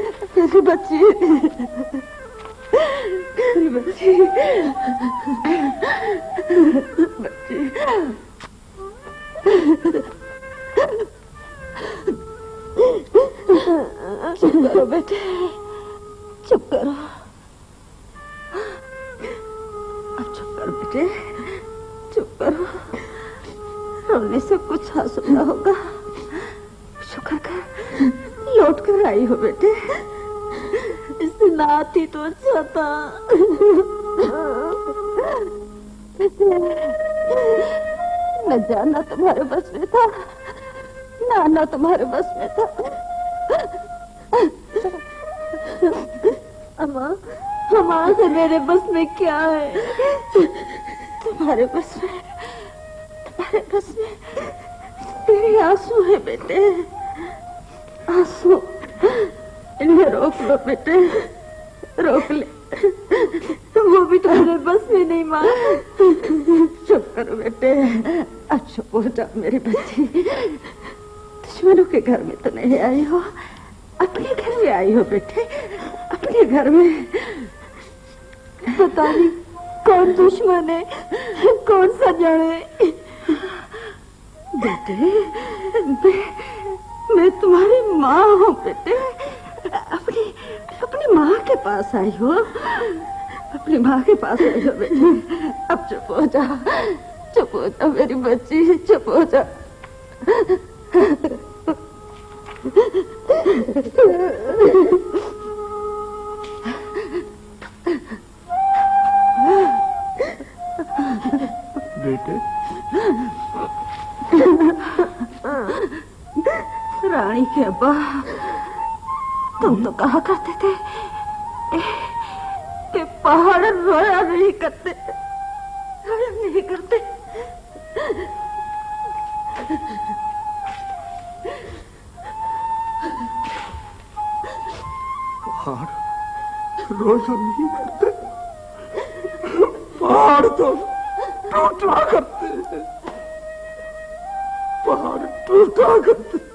मेरी बच्ची, मेरी बच्ची, बच्ची। चुप करो बेटे, चुप करो। अब चुप करो बेटे, चुप करो। रोने से कुछ हासिल ना होगा। शुक्र कर लौट कर आई हो बेटे। इससे ना आती तो अच्छा था। न जाना तुम्हारे बस में था, ना आना तुम्हारे बस में था। अम्मा, अम्मा से मेरे बस में क्या है? तुम्हारे बस में, तुम्हारे बस में तेरे आंसू है बेटे, आंसू। इन्हें रोक लो बेटे, रोक ले। वो भी तुम्हारे बस में नहीं मां। चुप करो बेटे, अब चुप हो जाओ मेरी बच्ची। दुश्मनों के घर में तो नहीं आई हो, अपने घर में आई हो बेटे, अपने घर में। पता नहीं कौन दुश्मन है, कौन सजन है। बेटे, मैं तुम्हारी माँ हूँ बेटे। अपनी माँ के पास आई हो, अपनी माँ के पास आई हो बेटे। अब चुप हो जाओ, चुप हो जाओ मेरी बच्ची, चुप हो जाओ। बेटे, रानी के अब्बा, तुम तो कहा करते थे कि पहाड़ रोया नहीं करते, रोया नहीं करते। पहाड़ रोया नहीं करते, पहाड़ तो टूटा करते, पहाड़ टूटा करते।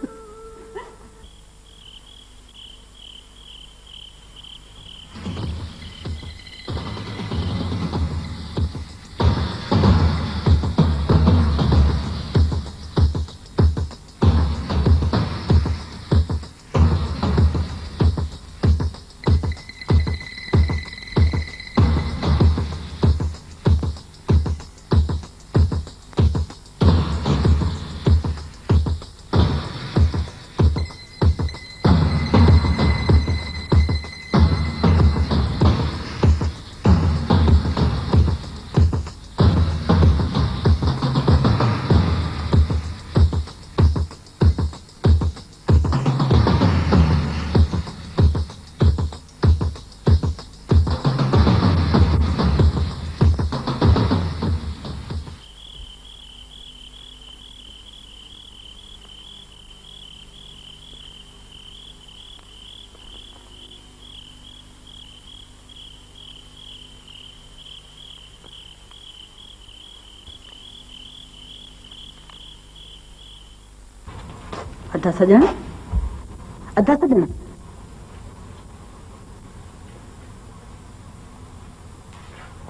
अद्धा सजन, अद्धा सजन।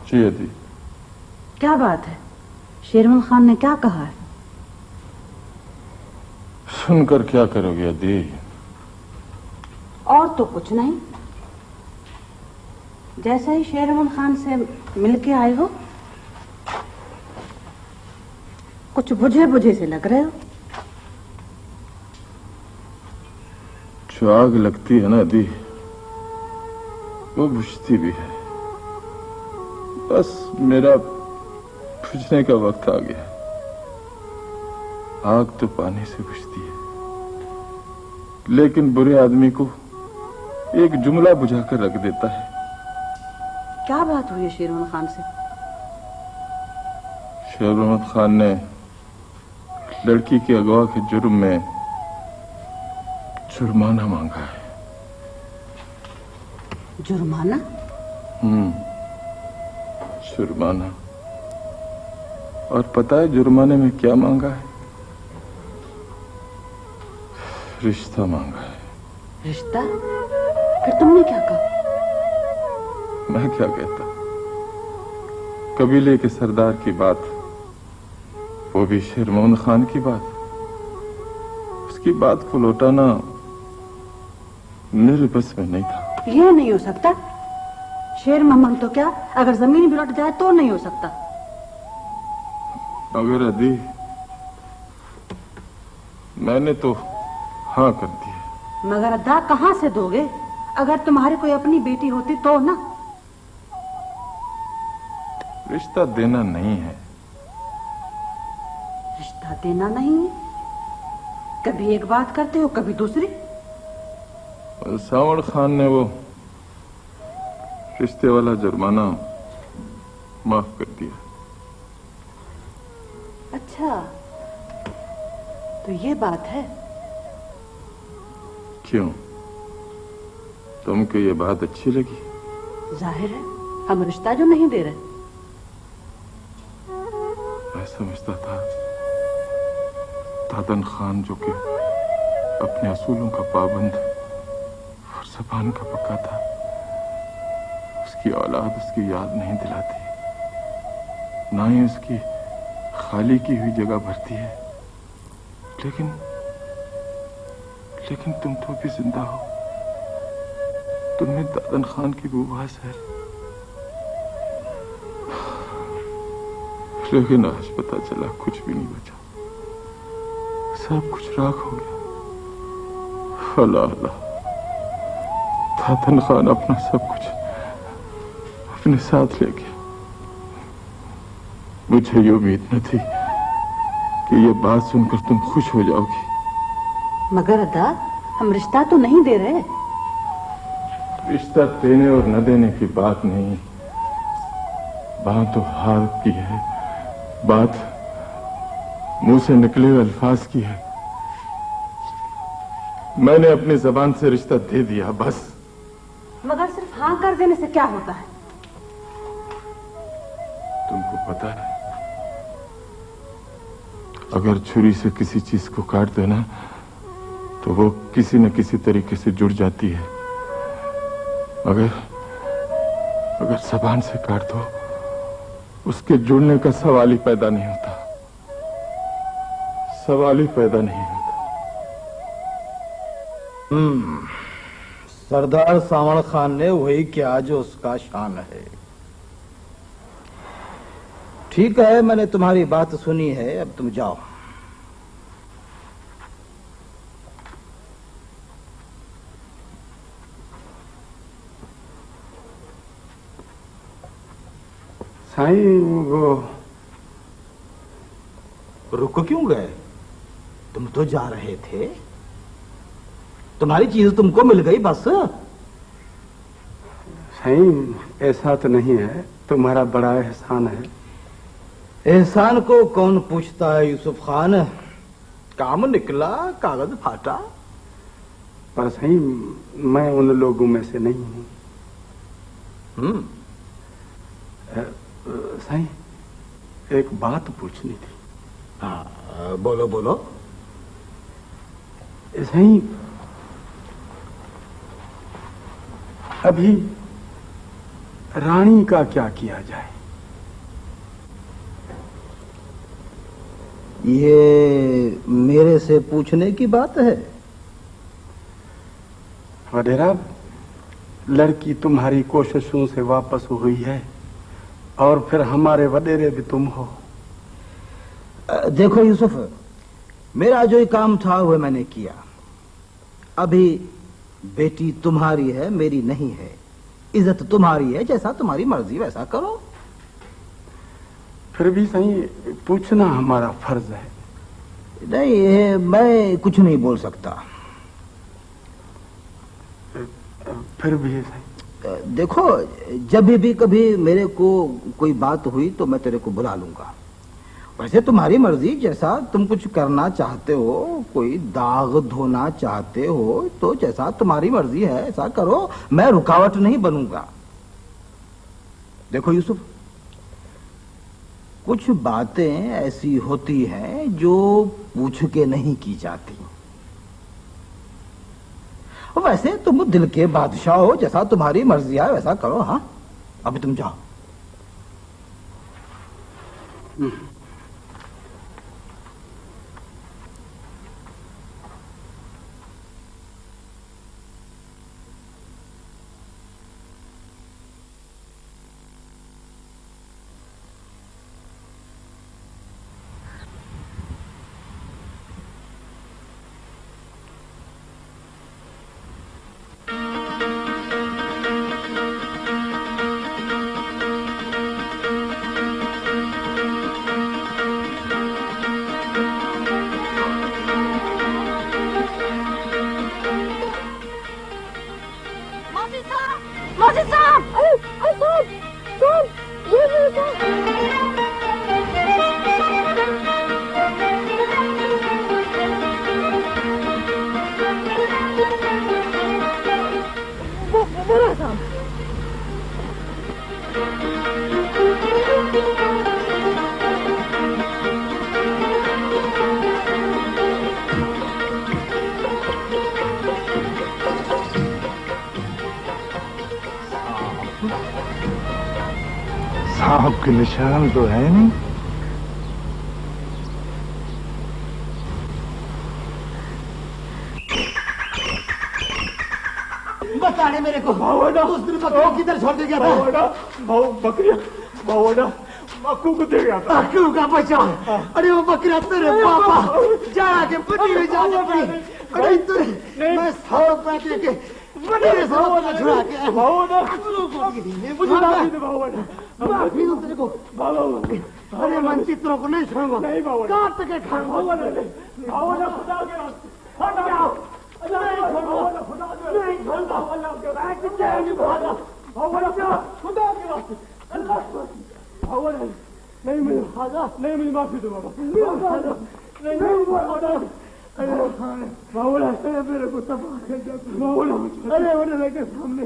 जी अदी। क्या बात है? शेरमल खान ने क्या कहा है? सुनकर क्या करोगे अदी? और तो कुछ नहीं, जैसे ही शेरमल खान से मिलके आए हो कुछ बुझे बुझे से लग रहे हो। जो आग लगती है ना दी, वो बुझती भी है। बस मेरा बुझने का वक्त आ गया। आग तो पानी से बुझती है, लेकिन बुरे आदमी को एक जुमला बुझाकर रख देता है। क्या बात हुई है शेरमल खान से? शेरमल खान ने लड़की के अगवा के जुर्म में जुर्माना मांगा है। जुर्माना? जुर्माना। और पता है जुर्माने में क्या मांगा है? रिश्ता मांगा है। रिश्ता? फिर तुमने क्या कहा? मैं क्या कहता, कबीले के सरदार की बात, वो भी शेरमोहन खान की बात, उसकी बात को लौटाना मेरे बस में नहीं था। ये नहीं हो सकता। शेर मोहम्मद तो क्या, अगर जमीन भी लौट जाए तो नहीं हो सकता। मगर अदी, मैंने तो हाँ कर दी है। मगर अदा कहाँ से दोगे? अगर तुम्हारी कोई अपनी बेटी होती तो ना। रिश्ता देना नहीं है। रिश्ता देना नहीं है? कभी एक बात करते हो, कभी दूसरी। सावड़ खान ने वो रिश्ते वाला जुर्माना माफ कर दिया। अच्छा, तो ये बात है। क्यों, तुमको ये बात अच्छी लगी? जाहिर है हम रिश्ता जो नहीं दे रहे। मैं समझता था दादन खान जो कि अपने असूलों का पाबंद और ज़बान का पक्का था, उसकी औलाद उसकी याद नहीं दिलाती, ना ही उसकी खाली की हुई जगह भरती है। लेकिन तुम तो भी जिंदा हो, तुम्हें दादन खान की बुवास है। लेकिन आज पता चला कुछ भी नहीं बचा, सब कुछ राख हो गया। अल्लाह अल्लाह, दादन खान अपना सब कुछ अपने साथ ले गया। मुझे ये उम्मीद न थी कि ये बात सुनकर तुम खुश हो जाओगी। मगर अदा, हम रिश्ता तो नहीं दे रहे। रिश्ता देने और न देने की बात नहीं, बात तो हाल की है, बात मुंह से निकले हुए अल्फाज की है। मैंने अपनी जबान से रिश्ता दे दिया, बस। मगर सिर्फ हाँ कर देने से क्या होता है? तुमको पता है, अगर छुरी से किसी चीज को काट देना तो वो किसी न किसी तरीके से जुड़ जाती है, अगर जबान से काट दो, उसके जुड़ने का सवाल ही पैदा नहीं होता, सवाल ही पैदा नहीं होता। सरदार सावड़ खान ने वही किया जो उसका शान है। ठीक है, मैंने तुम्हारी बात सुनी है, अब तुम जाओ। साईं, वो रुक क्यों गए? तुम तो जा रहे थे, तुम्हारी चीज तुमको मिल गई बस। साईं, ऐसा तो नहीं है, तुम्हारा बड़ा एहसान है। एहसान को कौन पूछता है यूसुफ खान, काम निकला कागज फाटा। पर साईं, मैं उन लोगों में से नहीं हूं। साईं, एक बात पूछनी थी। हाँ, बोलो बोलो। साईं, अभी रानी का क्या किया जाए? ये मेरे से पूछने की बात है? वडेरा, लड़की तुम्हारी कोशिशों से वापस हुई है, और फिर हमारे वडेरे भी तुम हो। देखो यूसुफ, मेरा जो काम था वह मैंने किया। अभी बेटी तुम्हारी है, मेरी नहीं है। इज्जत तुम्हारी है, जैसा तुम्हारी मर्जी वैसा करो। फिर भी सही पूछना हमारा फर्ज है। नहीं, मैं कुछ नहीं बोल सकता। फिर भी सही। देखो, जब भी कभी मेरे को कोई बात हुई तो मैं तेरे को बुला लूंगा। वैसे तुम्हारी मर्जी, जैसा तुम कुछ करना चाहते हो, कोई दाग धोना चाहते हो, तो जैसा तुम्हारी मर्जी है ऐसा करो, मैं रुकावट नहीं बनूंगा। देखो यूसुफ, कुछ बातें ऐसी होती हैं जो पूछ के नहीं की जाती। वैसे तुम दिल के बादशाह हो, जैसा तुम्हारी मर्जी है वैसा करो। हाँ अभी तुम जाओ। सांप के निशान तो है नहीं। बताने मेरे को उस दिन बकरी किधर छोड़ के गया था? बकरिया मक्कू को दे गया था। मक्कू का बच्चा? अरे वो बकरा तेरे पापा जाके पटी में जा अपनी। अरे तू मैं 100 रुपए दे के बकरे से वो छुड़ा के मुझे माफी दो तेरे को। अरे मन चित्रों को नहीं छोड़ूंगा, काट के खाऊंगा। खुदा के रास्ते हट जाओ। नहीं छोड़ूंगा खुदा के रास्ते। नहीं मुझे माफी दो बाबा। मेरे को अरे के सामने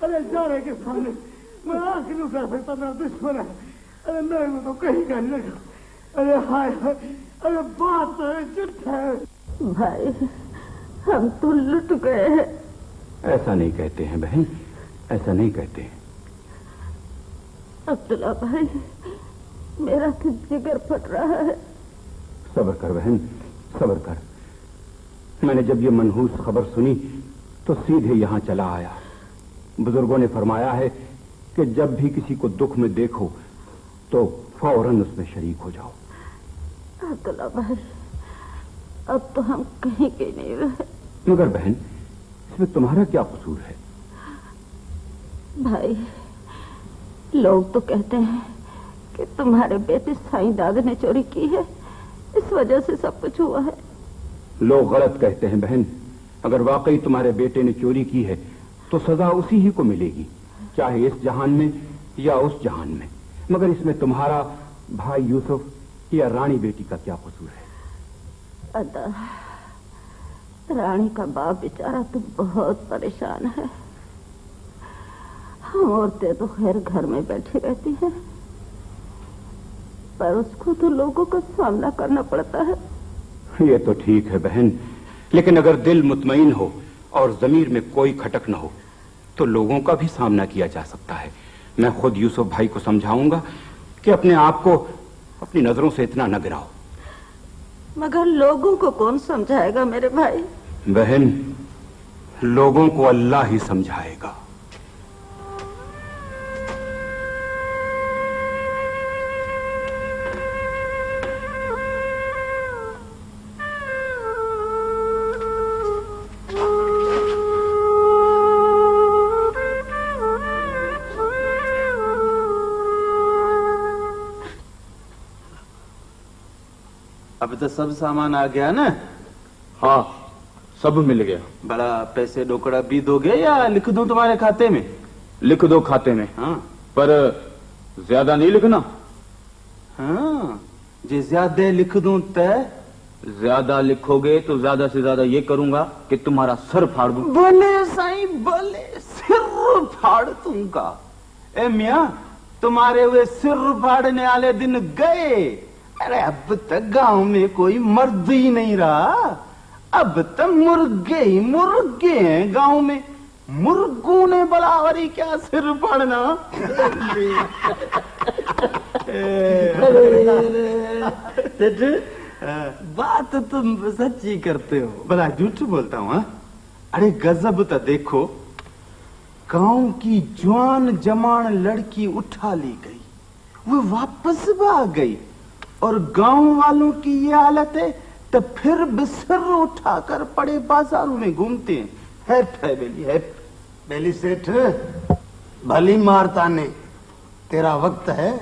अरे जाने के सामने मैं आंख नहीं उठा सकता, मेरा दुश्मन है। अरे मेरे को तो कहीं का नहीं लगा। अरे हाय अरे बात झूठ है। भाई हम तो लुट गए हैं। ऐसा नहीं कहते हैं बहन, ऐसा नहीं कहते हैं। अब्दुल्ला भाई मेरा तो जिगर फट रहा है। सब्र कर बहन, सब्र कर। मैंने जब ये मनहूस खबर सुनी तो सीधे यहाँ चला आया। बुजुर्गों ने फरमाया है कि जब भी किसी को दुख में देखो तो फौरन उसमें शरीक हो जाओ। अब्दुल्ला भाई अब तो हम कहीं के नहीं रहे। मगर बहन इसमें तुम्हारा क्या कसूर है? भाई लोग तो कहते हैं कि तुम्हारे बेटे साईं दादा ने चोरी की है, इस वजह से सब कुछ हुआ है। लोग गलत कहते हैं बहन। अगर वाकई तुम्हारे बेटे ने चोरी की है तो सजा उसी ही को मिलेगी, चाहे इस जहान में या उस जहान में। मगर इसमें तुम्हारा भाई यूसुफ या रानी बेटी का क्या कसूर है? अदा रानी का बाप बेचारा तो बहुत परेशान है। हम औरतें तो खैर घर में बैठी रहती हैं, पर उसको तो लोगों का सामना करना पड़ता है। ये तो ठीक है बहन, लेकिन अगर दिल मुतमईन हो और जमीर में कोई खटक न हो तो लोगों का भी सामना किया जा सकता है। मैं खुद यूसुफ भाई को समझाऊंगा कि अपने आप को अपनी नजरों से इतना न गिराओ। मगर लोगों को कौन समझाएगा मेरे भाई? बहन लोगों को अल्लाह ही समझाएगा। अब तो सब सामान आ गया ना? हाँ सब मिल गया। बड़ा पैसे डोकड़ा भी दोगे या लिख दूं तुम्हारे खाते में? लिख दो खाते में। हाँ पर ज्यादा नहीं लिखना। हाँ जे ज्यादा लिख दूं तय? ज्यादा लिखोगे तो ज्यादा से ज्यादा ये करूंगा कि तुम्हारा सर फाड़ दूं। बोले साईं बोले, सिर फाड़ दूंगा। ए मियां तुम्हारे वे सिर फाड़ने वाले दिन गए। अरे अब तक गांव में कोई मर्द ही नहीं रहा। अब तो मुर्गे ही मुर्गे हैं गांव में। मुर्गों ने बराबरी क्या सिर पड़ना। बात तुम सच्ची करते हो। बड़ा झूठ बोलता हूँ। हाँ? अरे गजब तो देखो, गांव की जवान जमान लड़की उठा ली गई, वो वापस भाग गई, और गांव वालों की ये हालत है तो फिर बिस्तर उठाकर बड़े बाजारों में घूमते हैं। है बेली, है बेली सेठ, भली मारता ने, तेरा वक्त है।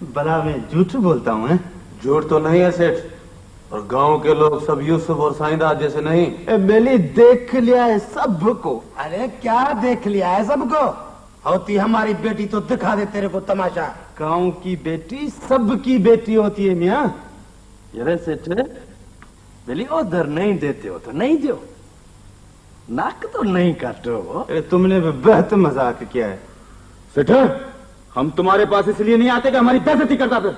बड़ा मैं झूठ बोलता हूँ। झूठ तो नहीं है सेठ, और गांव के लोग सब यूसुफ और साईंदास जैसे नहीं। बेली देख लिया है सबको। अरे क्या देख लिया है सबको? होती हमारी बेटी तो दिखा दे तेरे को तमाशा। गांव की बेटी सबकी बेटी होती है मियाँ। अरे सेठ, बेली उधर नहीं देते हो तो नहीं दो, नाक तो नहीं काटो। अरे तुमने बहुत मजाक किया है। सेठ, हम तुम्हारे पास इसलिए नहीं आते कि हमारी बेइज्जती करता फिर।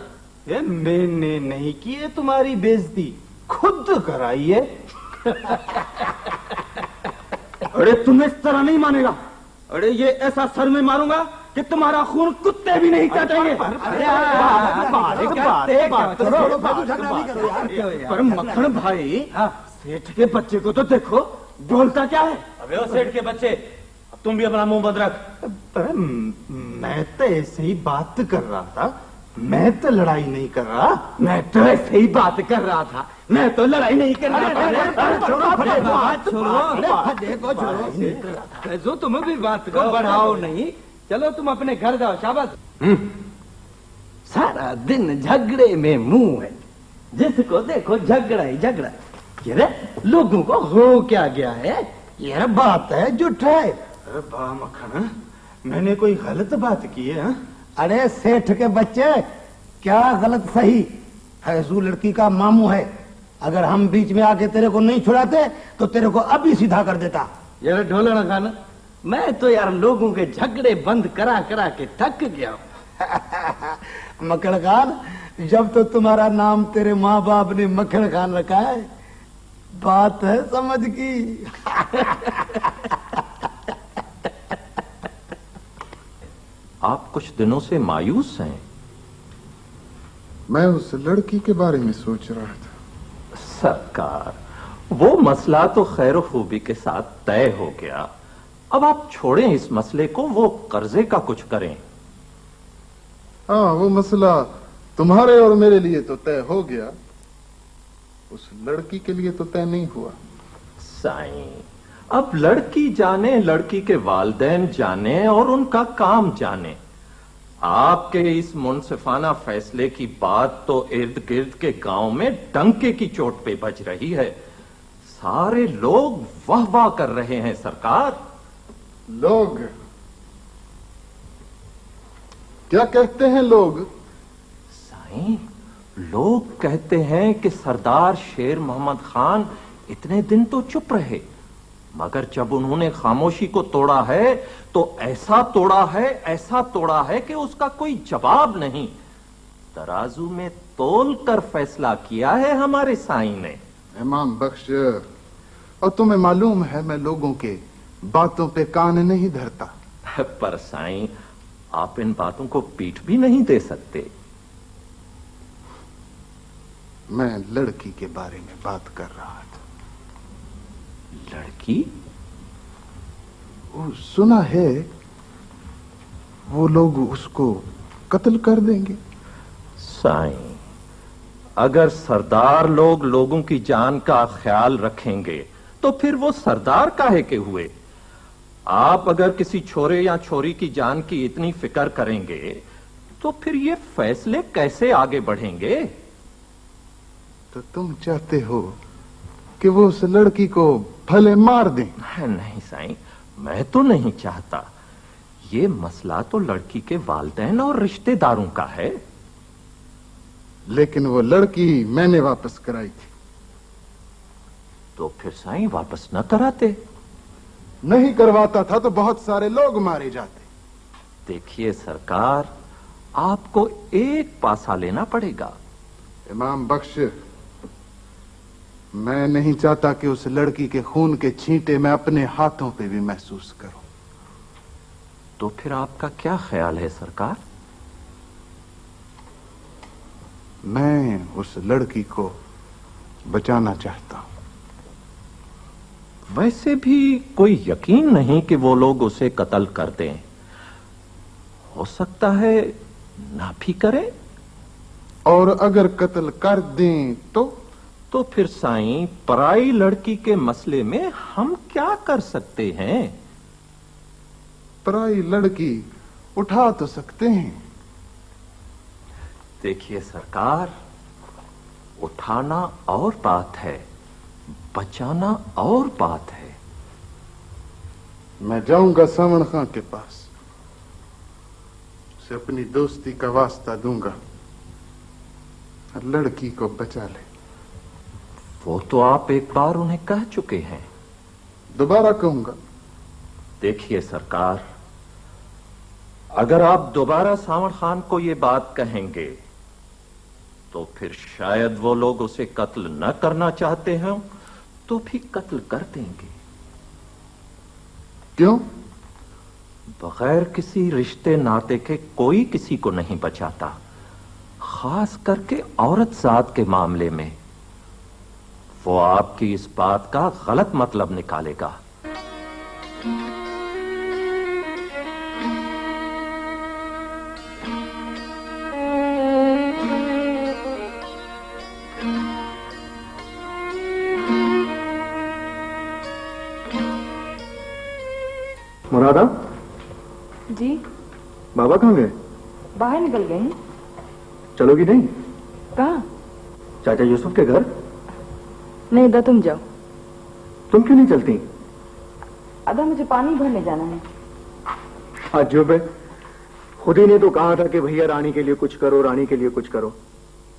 ये मैंने नहीं की है तुम्हारी बेइज्जती, खुद कराई है। अरे तुम इस तरह नहीं मानेगा। अरे ये ऐसा सर में मारूंगा कि तुम्हारा खून कुत्ते भी नहीं चाटेंगे। पर मक्खन भाई, सेठ के बच्चे को तो देखो, बोलता क्या है। अबे ओ सेठ के बच्चे, अब तुम भी अपना मुंह बंद रख। पर मैं तो ऐसे ही बात कर रहा था, मैं तो लड़ाई नहीं कर रहा। मैं तो ऐसे ही बात कर रहा था, मैं तो लड़ाई नहीं कर रहा था। जो तुम भी बात को बढ़ाओ नहीं, चलो तुम अपने घर जाओ। शाबाश। सारा दिन झगड़े में मुंह है, जिसको देखो झगड़ा ही झगड़ा। अरे लोगों को हो क्या गया है? ये बात है झूठ है। अरे बा मक्खन, मैंने कोई गलत बात की है? अरे सेठ के बच्चे, क्या गलत सही, फैजू लड़की का मामू है। अगर हम बीच में आके तेरे को नहीं छुड़ाते तो तेरे को अभी सीधा कर देता। यार ढोलना खाना, मैं तो यार लोगों के झगड़े बंद करा करा के थक गया हूं। मक्खन खान, जब तो तुम्हारा नाम तेरे माँ बाप ने मक्खन खान रखा है, बात है समझ की। आप कुछ दिनों से मायूस हैं। मैं उस लड़की के बारे में सोच रहा था। सरकार, वो मसला तो खैर खूबी के साथ तय हो गया। अब आप छोड़ें इस मसले को, वो कर्जे का कुछ करें। हाँ, वो मसला तुम्हारे और मेरे लिए तो तय हो गया, उस लड़की के लिए तो तय नहीं हुआ। साईं, अब लड़की जाने, लड़की के वालिदैन जाने और उनका काम जाने। आपके इस मुनसिफाना फैसले की बात तो इर्द गिर्द के गांव में डंके की चोट पे बज रही है। सारे लोग वाह वाह कर रहे हैं सरकार। लोग क्या कहते हैं लोग? साईं, लोग कहते हैं कि सरदार शेर मोहम्मद खान इतने दिन तो चुप रहे, मगर जब उन्होंने खामोशी को तोड़ा है तो ऐसा तोड़ा है कि उसका कोई जवाब नहीं। तराजू में तोल कर फैसला किया है हमारे साईं ने। इमाम बख्श, और तुम्हें मालूम है मैं लोगों के बातों पे कान नहीं धरता। पर साईं, आप इन बातों को पीठ भी नहीं दे सकते। मैं लड़की के बारे में बात कर रहा था। लड़की? वो सुना है वो लोग उसको कत्ल कर देंगे। साईं, अगर सरदार लोग लोगों की जान का ख्याल रखेंगे तो फिर वो सरदार काहे के हुए? आप अगर किसी छोरे या छोरी की जान की इतनी फिक्र करेंगे तो फिर ये फैसले कैसे आगे बढ़ेंगे? तो तुम चाहते हो कि वो उस लड़की को भले मार दें? नहीं साईं, मैं तो नहीं चाहता। ये मसला तो लड़की के वालिदैन और रिश्तेदारों का है। लेकिन वो लड़की मैंने वापस कराई थी। तो फिर साईं वापस न कराते? नहीं करवाता था तो बहुत सारे लोग मारे जाते। देखिए सरकार, आपको एक पासा लेना पड़ेगा। इमाम बख्श, मैं नहीं चाहता कि उस लड़की के खून के छींटे मैं अपने हाथों पे भी महसूस करूं। तो फिर आपका क्या ख्याल है सरकार? मैं उस लड़की को बचाना चाहता हूं। वैसे भी कोई यकीन नहीं कि वो लोग उसे कत्ल कर दें। हो सकता है ना भी करें। और अगर कत्ल कर दें तो फिर साईं, पराई लड़की के मसले में हम क्या कर सकते हैं? पराई लड़की उठा तो सकते हैं। देखिए सरकार, उठाना और बात है, बचाना और बात है। मैं जाऊंगा सावण खां के पास, उसे अपनी दोस्ती का वास्ता दूंगा और लड़की को बचा ले। वो तो आप एक बार उन्हें कह चुके हैं। दोबारा कहूंगा। देखिए सरकार, अगर आप दोबारा सावण खान को ये बात कहेंगे तो फिर शायद वो लोग उसे कत्ल न करना चाहते हों तो भी कत्ल कर देंगे। क्यों? बगैर किसी रिश्ते नाते के कोई किसी को नहीं बचाता, खास करके औरत जात के मामले में। वो आपकी इस बात का गलत मतलब निकालेगा। मुरादा जी, बाबा कहाँ गए? बाहर निकल गए हैं। चलोगी नहीं? कहाँ? चाचा यूसुफ के घर। नहीं अदा, तुम जाओ। तुम क्यों नहीं चलती? अदा, मुझे पानी भरने जाना है। अजूब है, खुद ही ने तो कहा था कि भैया रानी के लिए कुछ करो, रानी के लिए कुछ करो।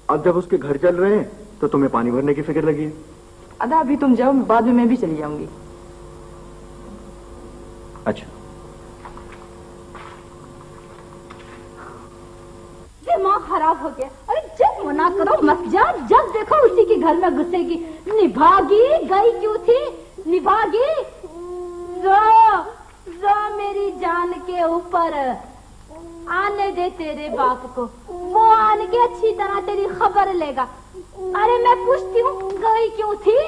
अब जब उसके घर चल रहे हैं तो तुम्हें पानी भरने की फिक्र लगी है। अदा अभी तुम जाओ, बाद में मैं भी चली जाऊंगी। अच्छा। दिमाग खराब हो गया। अरे जब मना करो मत जा, जब देखो उसी के घर में घुसेगी। निभागी गई क्यों थी? निभागी रो मेरी जान के ऊपर। आने दे तेरे बाप को, वो आन के अच्छी तरह तेरी खबर लेगा। अरे मैं पूछती हूँ गई क्यों थी?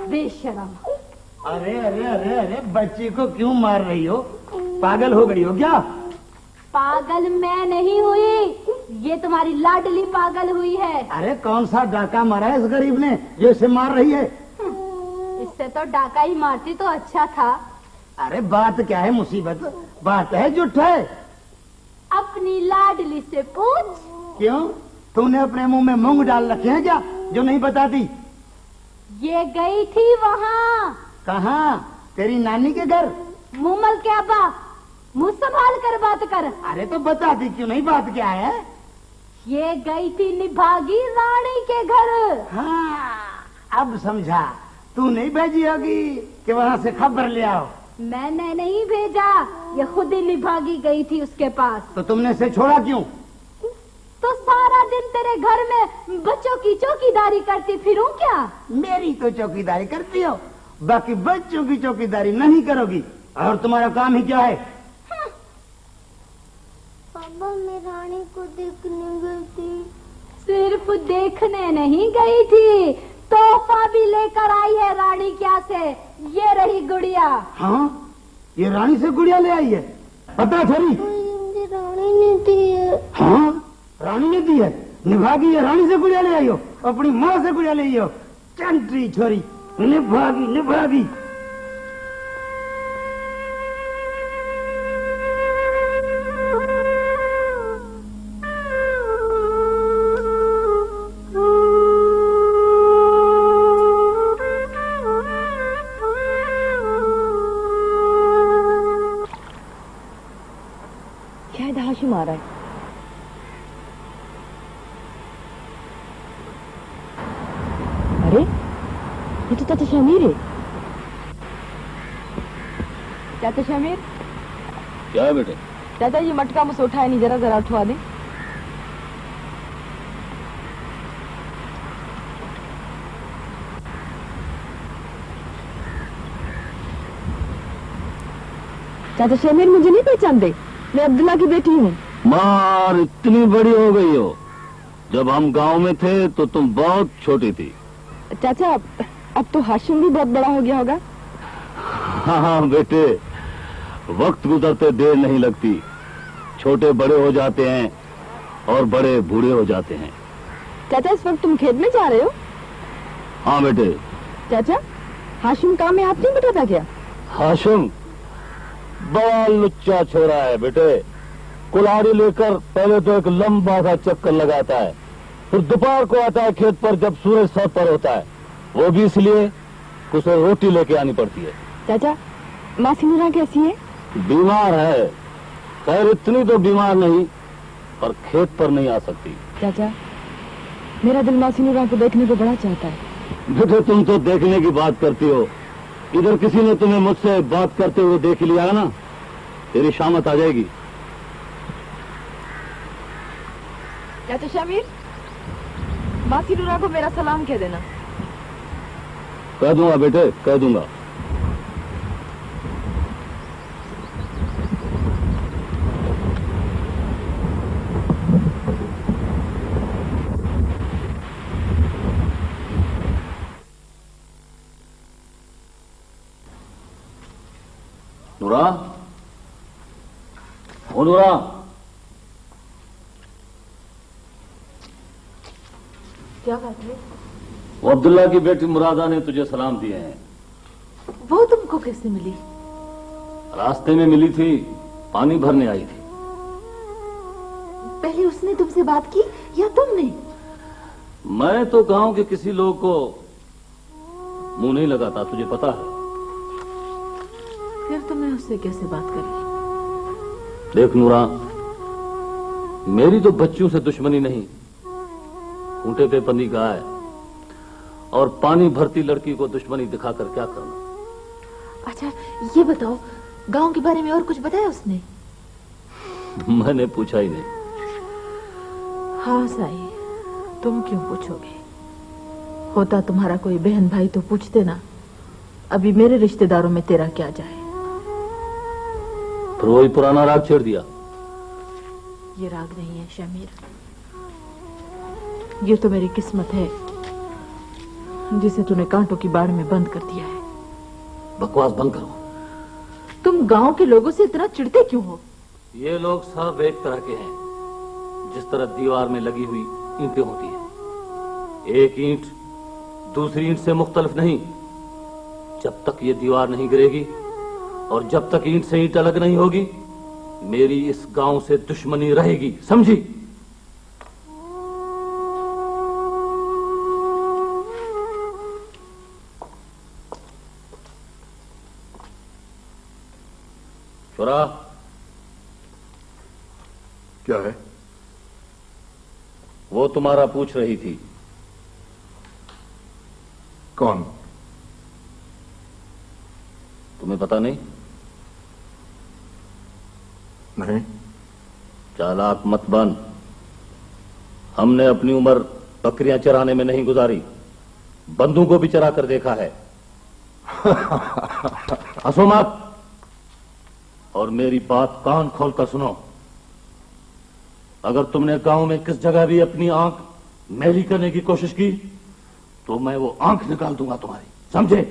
बेशरम। अरे अरे अरे अरे, बच्ची को क्यों मार रही हो? पागल हो गई हो क्या? पागल मैं नहीं हुई, ये तुम्हारी लाडली पागल हुई है। अरे कौन सा डाका मारा है इस गरीब ने जो इसे मार रही है? इससे तो डाका ही मारती तो अच्छा था। अरे बात क्या है मुसीबत? बात है जुट है। अपनी लाडली से पूछ। क्यों? तूने अपने मुंह में मूंग डाल रखे हैं क्या जो नहीं बताती? ये गई थी वहाँ। कहाँ? तेरी नानी के घर? मुमल के अब्बा, मुंह संभाल कर बात कर। अरे तो बताती क्यों नहीं? बात क्या है? ये गई थी निभागी रानी के घर। हाँ, अब समझा। तू नहीं भेजी होगी कि वहाँ से खबर ले आओ? मैंने नहीं भेजा, ये खुद ही निभागी गई थी उसके पास। तो तुमने इसे छोड़ा क्यों? तो सारा दिन तेरे घर में बच्चों की चौकीदारी करती फिरूं क्या? मेरी तो चौकीदारी करती हो, बाकी बच्चों की चौकीदारी नहीं करोगी। और तुम्हारा काम ही क्या है? पापा, मैं रानी को देखने गई थी। सिर्फ देखने नहीं गई थी, तोहफा भी लेकर आई है रानी क्या से। ये रही गुड़िया। हाँ, ये रानी से गुड़िया ले आई है? पता छोरी? रानी ने दी है। हाँ, रानी ने दी है। निभागी ये रानी से गुड़िया ले आई हो, अपनी माँ से गुड़िया ले आई हो। चंट्री छोरी, निभागी निभागी। शायद हाशिम आ रहा है। अरे ये तो चाचा शमीर है। चाचा शमीर। क्या है बेटे? चाचा ये मटका मुझसे उठाया नहीं, जरा उठवा दे। चाचा शमीर मुझे नहीं पहचानते, मैं अब्दुल्ला की बेटी हूँ। मार इतनी बड़ी हो गई हो, जब हम गांव में थे तो तुम बहुत छोटी थी। चाचा अब तो हाशिम भी बहुत बड़ा हो गया होगा। हाँ बेटे, वक्त गुजरते देर नहीं लगती, छोटे बड़े हो जाते हैं और बड़े बूढ़े हो जाते हैं। चाचा इस वक्त तुम खेत में जा रहे हो? हाँ बेटे। चाचा हाशिम काम में आप नहीं बताता क्या? हाशिम बड़ा लुच्चा छोरा है बेटे, कुल्हाड़ी लेकर पहले तो एक लंबा सा चक्कर लगाता है, फिर दोपहर को आता है खेत पर जब सूरज सर पर होता है, वो भी इसलिए कि उसे रोटी लेके आनी पड़ती है। चाचा मासी नूरा कैसी है? बीमार है, खैर इतनी तो बीमार नहीं, पर खेत पर नहीं आ सकती। चाचा मेरा दिल मासी नूरा को देखने को बड़ा चाहता है। बेटे तुम तो देखने की बात करती हो, इधर किसी ने तुम्हें मुझसे बात करते हुए देख लिया ना, तेरी शामत आ जाएगी। चाचा शमीर मासी नूरा को मेरा सलाम कह देना। कह दूंगा बेटे, कह दूंगा। नूरा, ओ नूरा, क्या बात है? वो अब्दुल्ला की बेटी मुरादा ने तुझे सलाम दिए हैं। वो तुमको कैसे मिली? रास्ते में मिली थी, पानी भरने आई थी। पहले उसने तुमसे बात की या तुमने? मैं तो गांव के किसी लोग को मुंह नहीं लगाता, तुझे पता है। फिर तुमने उससे कैसे बात करी? देख नूरा, मेरी तो बच्चों से दुश्मनी नहीं, खूंटे पे बंधी गाय और पानी भरती लड़की को दुश्मनी दिखाकर क्या करना। अच्छा ये बताओ, गांव के बारे में और कुछ बताया उसने? मैंने पूछा ही नहीं। हाँ साई, तुम क्यों पूछोगे? होता तुम्हारा कोई बहन भाई तो पूछते ना। अभी मेरे रिश्तेदारों में तेरा क्या जाए। फिर वही पुराना राग छेड़ दिया। ये राग नहीं है शमीर, ये तो मेरी किस्मत है जिसे तूने कांटों की बाढ़ में बंद कर दिया है। बकवास बंद करो। तुम गांव के लोगों से इतना चिढ़ते क्यों हो? ये लोग सब एक तरह के हैं, जिस तरह दीवार में लगी हुई ईंटें होती हैं। एक ईंट दूसरी ईंट से मुख्तलिफ नहीं। जब तक ये दीवार नहीं गिरेगी और जब तक ईंट से ईंट अलग नहीं होगी, मेरी इस गांव से दुश्मनी रहेगी, समझी? छोरा, क्या है? वो तुम्हारा पूछ रही थी। कौन? तुम्हें पता नहीं? नहीं। चालाक मत बन। हमने अपनी उम्र बकरियां चराने में नहीं गुजारी, बंदूकों भी चरा कर देखा है। हंसो मत और मेरी बात कान खोलकर सुनो। अगर तुमने गांव में किस जगह भी अपनी आंख मैली करने की कोशिश की तो मैं वो आंख निकाल दूंगा तुम्हारी, समझे?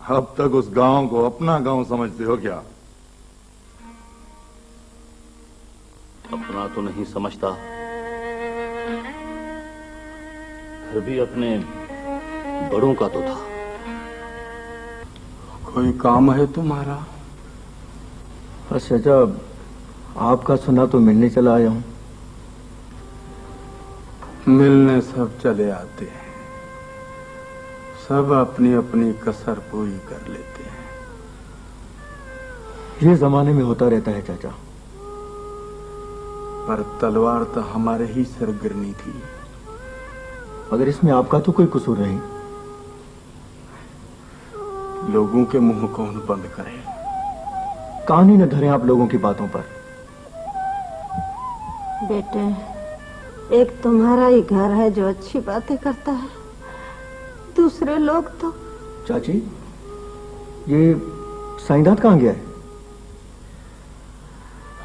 अब तक उस गांव को अपना गांव समझते हो क्या? अपना तो नहीं समझता, फिर भी अपने बड़ों का तो था। कोई काम है तुम्हारा? बस चाचा, आपका सुना तो मिलने चला आया हूं। मिलने सब चले आते हैं, सब अपनी अपनी कसर पूरी कर लेते हैं। ये जमाने में होता रहता है चाचा। पर तलवार तो हमारे ही सर गिरनी थी। मगर इसमें आपका तो कोई कसूर नहीं। लोगों के मुंह कौन बंद करे? कान ही न धरे आप लोगों की बातों पर। बेटे, एक तुम्हारा ही घर है जो अच्छी बातें करता है, दूसरे लोग तो। चाची, ये साईंदाद कहाँ गया है?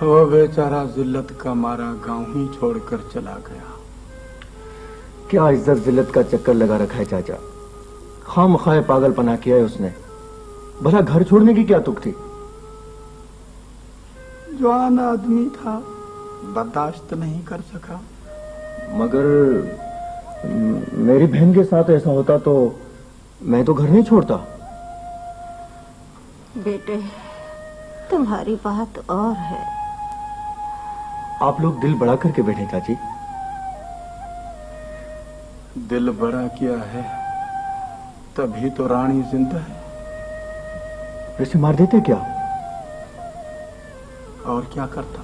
वो बेचारा जिल्लत का मारा गांव ही छोड़कर चला गया। क्या इज्जत जिल्लत का चक्कर लगा रखा है चाचा। खामखाए पागलपना किया है उसने। भला घर छोड़ने की क्या तुक थी? जवान आदमी था, बर्दाश्त नहीं कर सका। मगर मेरी बहन के साथ ऐसा होता तो मैं तो घर नहीं छोड़ता। बेटे, तुम्हारी बात और है। आप लोग दिल बड़ा करके बैठे चाची। दिल बड़ा किया है तभी तो रानी जिंदा है। वैसे मार देते क्या? और क्या करता?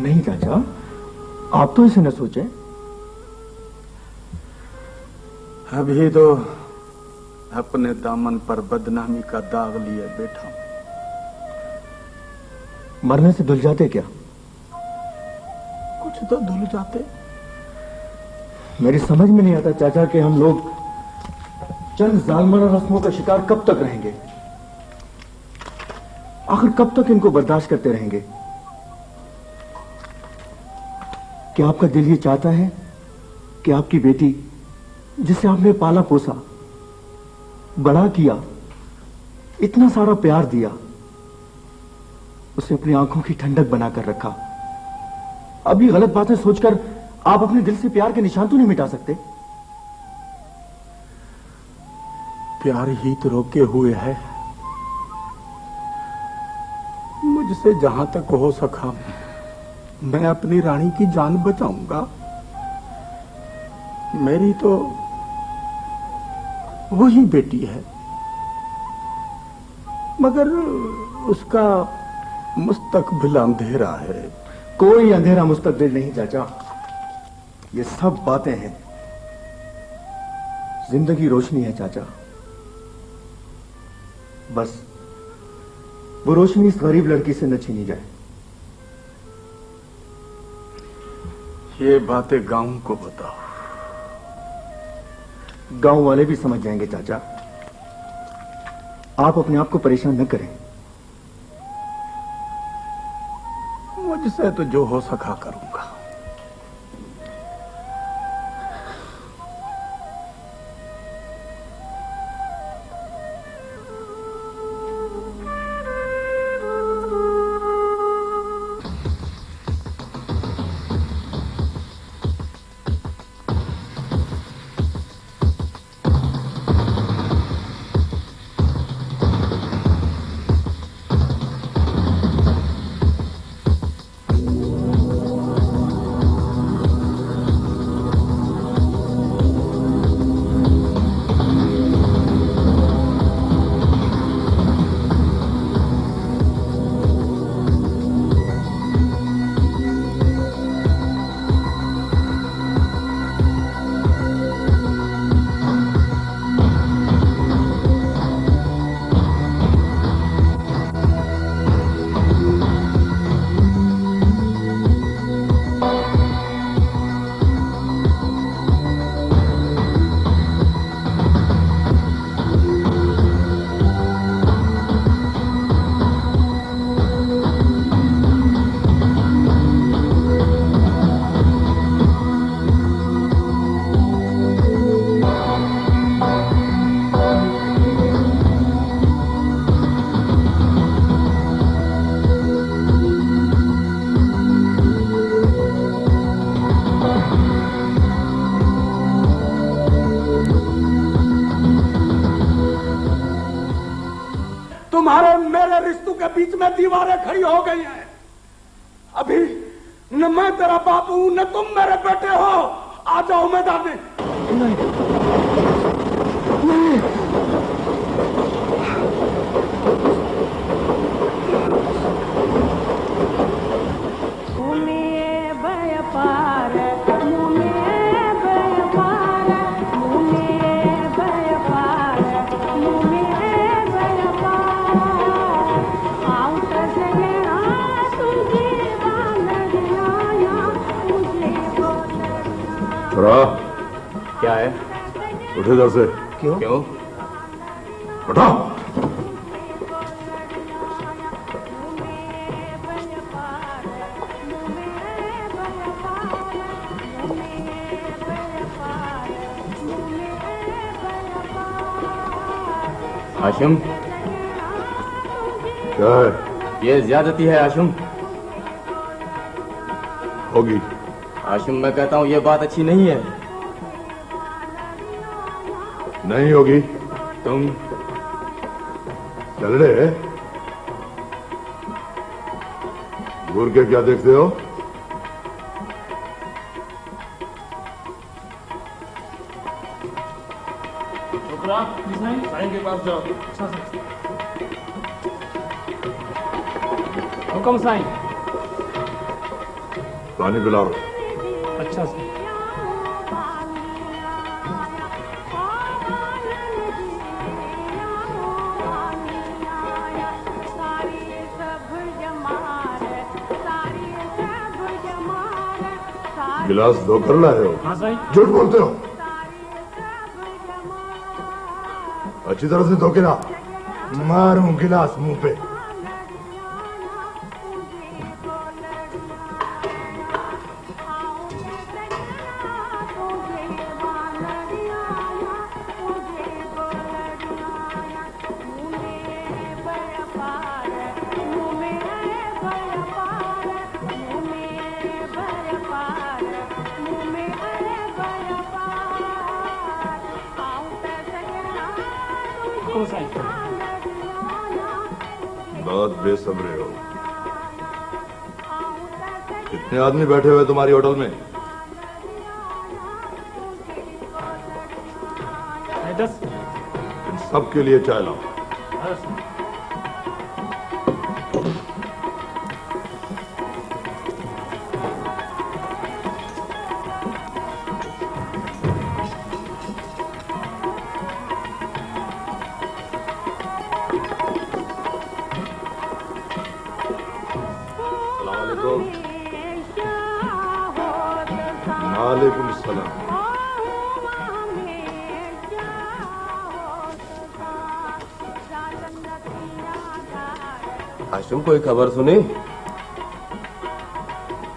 नहीं चाचा, आप तो इसे न सोचे। अभी तो अपने दामन पर बदनामी का दाग लिए बैठा। मरने से धुल जाते क्या? कुछ तो धुल जाते। मेरी समझ में नहीं आता चाचा कि हम लोग चंद जालमाना रस्मों का शिकार कब तक रहेंगे। आखिर कब तक इनको बर्दाश्त करते रहेंगे? क्या आपका दिल ये चाहता है कि आपकी बेटी, जिसे आपने पाला पोसा, बड़ा किया, इतना सारा प्यार दिया, उसे अपनी आंखों की ठंडक बनाकर रखा, अभी गलत बातें सोचकर आप अपने दिल से प्यार के निशान तो नहीं मिटा सकते? प्यार ही तो रोके हुए है। मुझसे जहां तक हो सका मैं अपनी रानी की जान बचाऊंगा। मेरी तो वही बेटी है, मगर उसका मुस्तकबिल अंधेरा है। कोई अंधेरा मुस्तकबिल नहीं चाचा, ये सब बातें हैं। जिंदगी रोशनी है चाचा। बस वो रोशनी इस गरीब लड़की से न छीनी जाए। ये बातें गांव को बताओ। गांव वाले भी समझ जाएंगे चाचा। आप अपने आप को परेशान न करें। मुझसे तो जो हो सका करूंगा। तुम्हारे मेरे रिश्तों के बीच में दीवारें खड़ी हो गई हैं। अभी न मैं तेरा बाप हूं न तुम मेरे बेटे हो। आ जाओ मैदान में। क्या है? उठो इधर से। क्यों? उठो। हाशिम, क्या है? ये ज्यादती है हाशिम। होगी। हाशिम, मैं कहता हूँ ये बात अच्छी नहीं है। नहीं होगी। तुम चल रहे घूर के क्या देखते हो? साईं के पास जाओ। हुक्म साईं। पानी पिलाओ। अच्छा सर। गिलास धोकर लाए हो? हाँ साईं। झूठ बोलते हो। अच्छी तरह से धो के ला, मारूं गिलास मुंह पे। बहुत बेसब्रे हो। कितने आदमी बैठे हुए तुम्हारी होटल में? 10। सबके लिए चाय लाओ। वालेकुम सलाम। हाशिम, कोई खबर सुनी?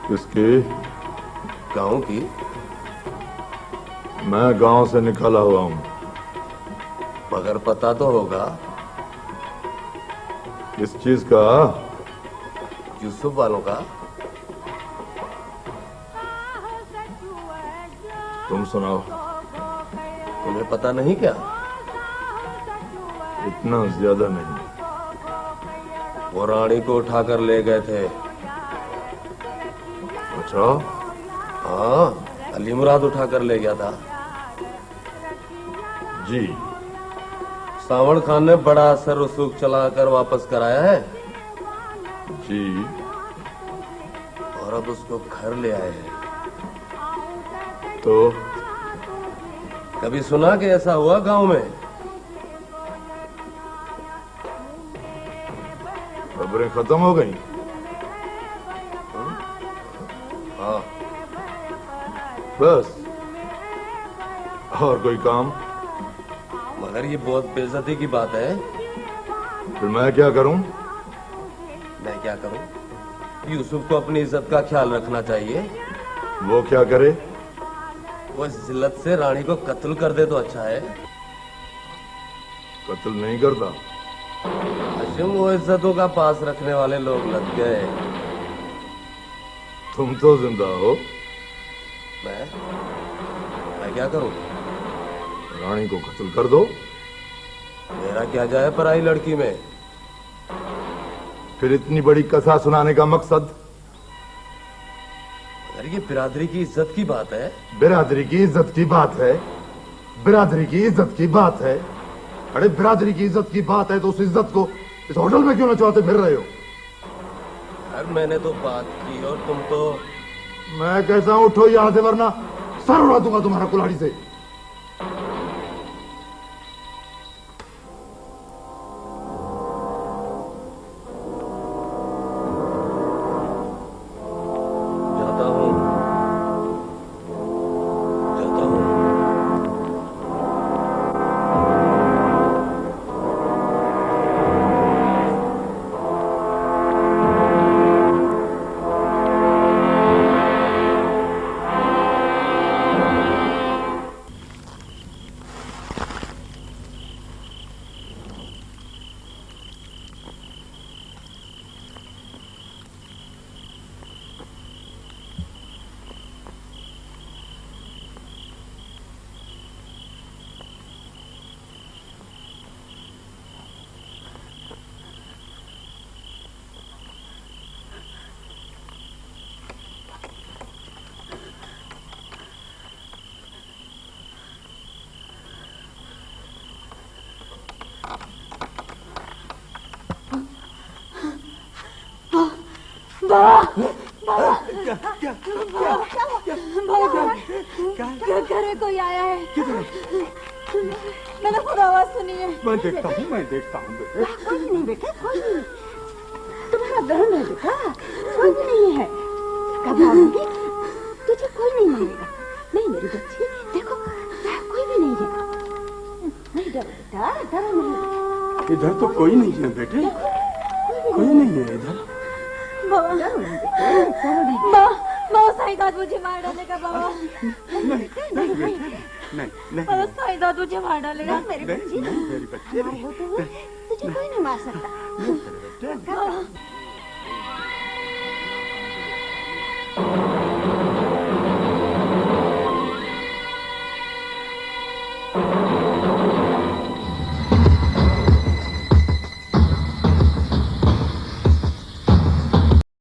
किसकी? गांव की। मैं गांव से निकला हुआ हूं। मगर पता तो होगा। किस चीज का? यूसुफ वालों का। तुम सुनाओ। तुम्हें पता नहीं क्या? इतना ज्यादा नहीं। वो रानी को उठाकर ले गए थे। अच्छा? हाँ, अली मुराद उठाकर ले गया था। जी। सावण खान ने बड़ा असर रसूख चलाकर वापस कराया है। जी। और अब उसको घर ले आए हैं। तो कभी सुना कि ऐसा हुआ गांव में? खबरें खत्म हो गई? हाँ। बस? और कोई काम? मगर ये बहुत बेइज्जती की बात है। फिर मैं क्या करूं? मैं क्या करूं? यूसुफ को अपनी इज्जत का ख्याल रखना चाहिए। वो क्या करे? वो इस जिल्लत से रानी को कत्ल कर दे तो अच्छा है। कत्ल नहीं करता। हाशिम, वो इज्जतों का पास रखने वाले लोग लग गए। तुम तो जिंदा हो। मैं क्या करूं? रानी को कत्ल कर दो। मेरा क्या जाए पराई लड़की में? फिर इतनी बड़ी कथा सुनाने का मकसद? अरे ये बिरादरी की इज्जत की बात है। बिरादरी की इज्जत की बात है। बिरादरी की इज्जत की बात है। अरे बिरादरी की इज्जत की बात है तो उस इज्जत को इस होटल में क्यों नचवाते फिर रहे हो? यार मैंने तो बात की और तुम तो। मैं कहता हूं उठो यहां से, वरना सर उड़ा दूंगा तुम्हारा कुल्हाड़ी से। घरे कोई आया है। मैंने खुद आवाज सुनी है। मैं देखता हूँ बेटे। कोई नहीं बेटा, कोई नहीं। तुम्हारा बहन है बेटा, कोई भी नहीं है। कभी आऊंगी तुझे कोई नहीं मारेगा। नहीं मेरी बच्ची, देखो कोई भी नहीं है। नहीं डरो बेटा, डरो नहीं। इधर तो कोई नहीं है बेटे, कोई नहीं है इधर। बाबा साईं मुझे मार डालेगा। बाबा नहीं साईं मुझे मार डालेगा। मेरी बच्ची, मेरी बच्ची, तुझे कोई नहीं मार सकता।